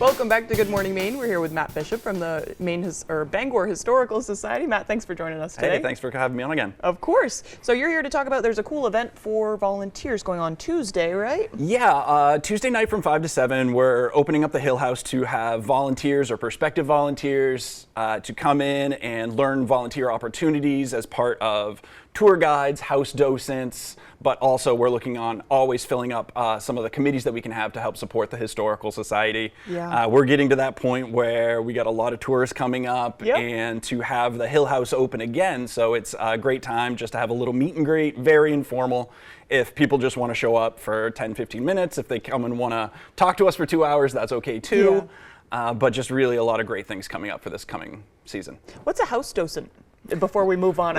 Welcome back to Good Morning Maine. We're here with Matt Bishop from the Bangor Historical Society. Matt, thanks for joining us today. Hey, thanks for having me on again. Of course. So you're here to talk about, there's a cool event for volunteers going on Tuesday, right? Yeah, Tuesday night from 5 to 7, we're opening up the Hill House to have volunteers or prospective volunteers to come in and learn volunteer opportunities as part of tour guides, house docents, but also we're looking on always filling up some of the committees that we can have to help support the Historical Society. Yeah. We're getting to that point where we got a lot of tourists coming up, and to have the Hill House open again, so it's a great time just to have a little meet and greet, very informal. If people just want to show up for 10, 15 minutes, if they come and want to talk to us for 2 hours, that's okay too. Yeah. But just really a lot of great things coming up for this coming season. What's a house docent? Before we move on,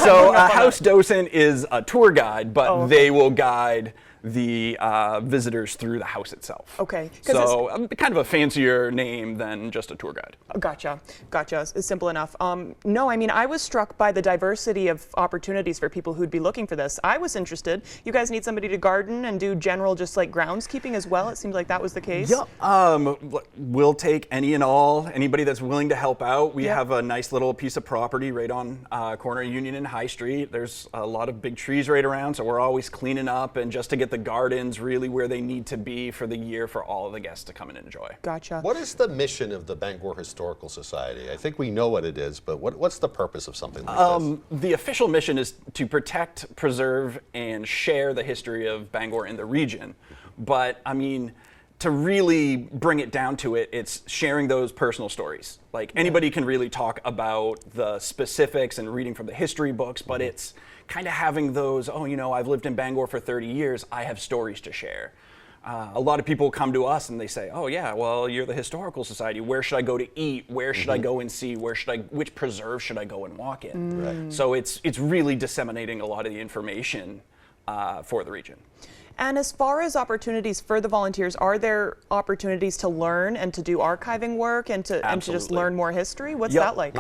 so a house docent is a tour guide, but they will guide the visitors through the house itself. Okay. So kind of a fancier name than just a tour guide. Gotcha. It's simple enough. No, I mean, I was struck by the diversity of opportunities for people who'd be looking for this. I was interested. You guys need somebody to garden and do general just like groundskeeping as well. It seems like that was the case. Yeah. We'll take any and all, anybody that's willing to help out. We have a nice little piece of property right on corner of Union and High Street. There's a lot of big trees right around, so we're always cleaning up and just to get the gardens really where they need to be for the year for all of the guests to come and enjoy. Gotcha. What is the mission of the Bangor Historical Society? I think we know what it is, but what's the purpose of something like this? The official mission is to protect, preserve, and share the history of Bangor in the region. But I mean, to really bring it down to it, it's sharing those personal stories. Like anybody can really talk about the specifics and reading from the history books, but it's kind of having those, oh, you know, I've lived in Bangor for 30 years, I have stories to share. A lot of people come to us and they say, oh yeah, well, you're the Historical Society. Where should I go to eat? Where should I go and see? Which preserve should I go and walk in? Right. So it's really disseminating a lot of the information for the region. And as far as opportunities for the volunteers, are there opportunities to learn and to do archiving work and to just learn more history? What's that like?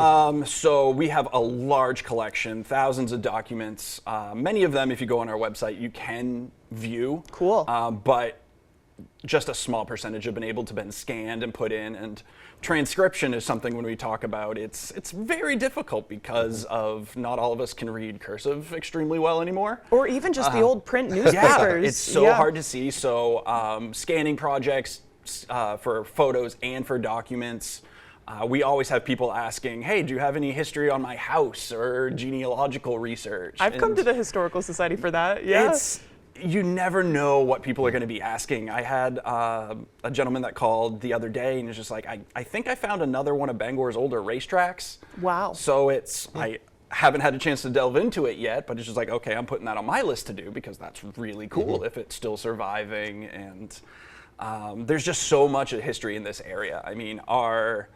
So we have a large collection, thousands of documents. Many of them, if you go on our website, you can view. Cool. But just a small percentage have been able to been scanned and put in, and transcription is something when we talk about it's very difficult because of not all of us can read cursive extremely well anymore. Or even just the old print newspapers. Yeah, it's so hard to see. So scanning projects for photos and for documents. We always have people asking, hey, do you have any history on my house or genealogical research? I've come to the Historical Society for that. You never know what people are going to be asking. I had a gentleman that called the other day and was just like, I think I found another one of Bangor's older racetracks. Wow. So I haven't had a chance to delve into it yet, but it's just like, okay, I'm putting that on my list to do because that's really cool if it's still surviving. And there's just so much of history in this area. I mean, our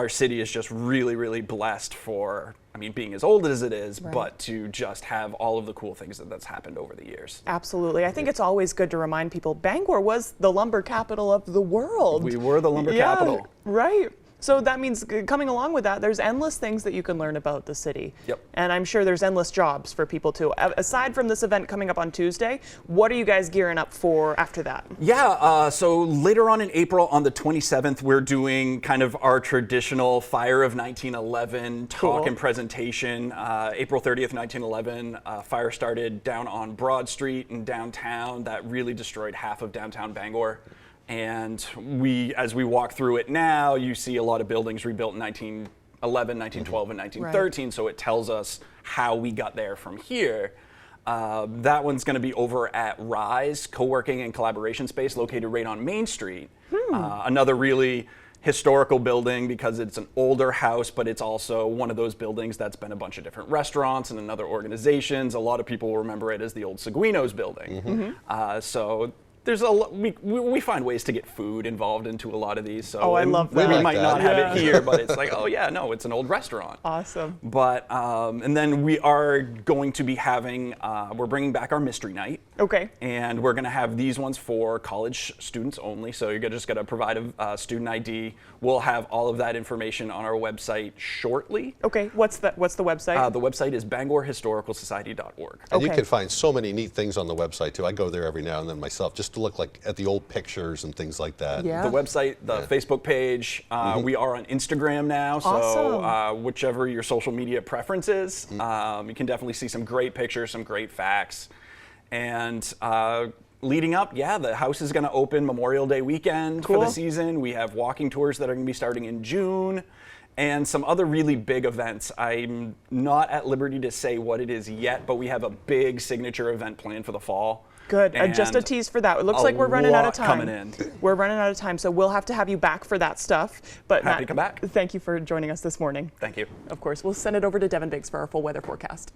city is just really, really blessed for, I mean, being as old as it is, but to just have all of the cool things that's happened over the years. Absolutely. I think it's always good to remind people Bangor was the lumber capital of the world. We were the lumber capital. Right. So that means coming along with that, there's endless things that you can learn about the city. Yep. And I'm sure there's endless jobs for people too. Aside from this event coming up on Tuesday, what are you guys gearing up for after that? Yeah, so later on in April, on the 27th, we're doing kind of our traditional Fire of 1911 talk and presentation. April 30th, 1911, fire started down on Broad Street in downtown that really destroyed half of downtown Bangor. And as we walk through it now, you see a lot of buildings rebuilt in 1911, 1912, and 1913, so it tells us how we got there from here. That one's going to be over at Rise, co-working and collaboration space located right on Main Street. Another really historical building because it's an older house, but it's also one of those buildings that's been a bunch of different restaurants and other organizations. A lot of people will remember it as the old Seguino's building. So there's we find ways to get food involved into a lot of these. So I love that. We might not have it here, but it's like, oh yeah, no, it's an old restaurant. Awesome. But and then we are going to be having we're bringing back our mystery night. Okay. And we're going to have these ones for college students only. So you're just going to provide a student ID. We'll have all of that information on our website shortly. Okay. What's the website? The website is bangorhistoricalsociety.org. And you can find so many neat things on the website too. I go there every now and then myself just to look like at the old pictures and things like that. Yeah. The website, the Facebook page. We are on Instagram now, so Awesome. whichever your social media preference is, you can definitely see some great pictures, some great facts. And leading up, the house is going to open Memorial Day weekend for the season. We have walking tours that are going to be starting in June. And some other really big events. I'm not at liberty to say what it is yet, but we have a big signature event planned for the fall. Good. Just a And tease for that. It looks a like we're running out of lot time. coming in. We're running out of time, so we'll have to have you back for that stuff. But Happy Matt, to come back. Thank you for joining us this morning. Thank you. Of course, we'll send it over to Devin Biggs for our full weather forecast.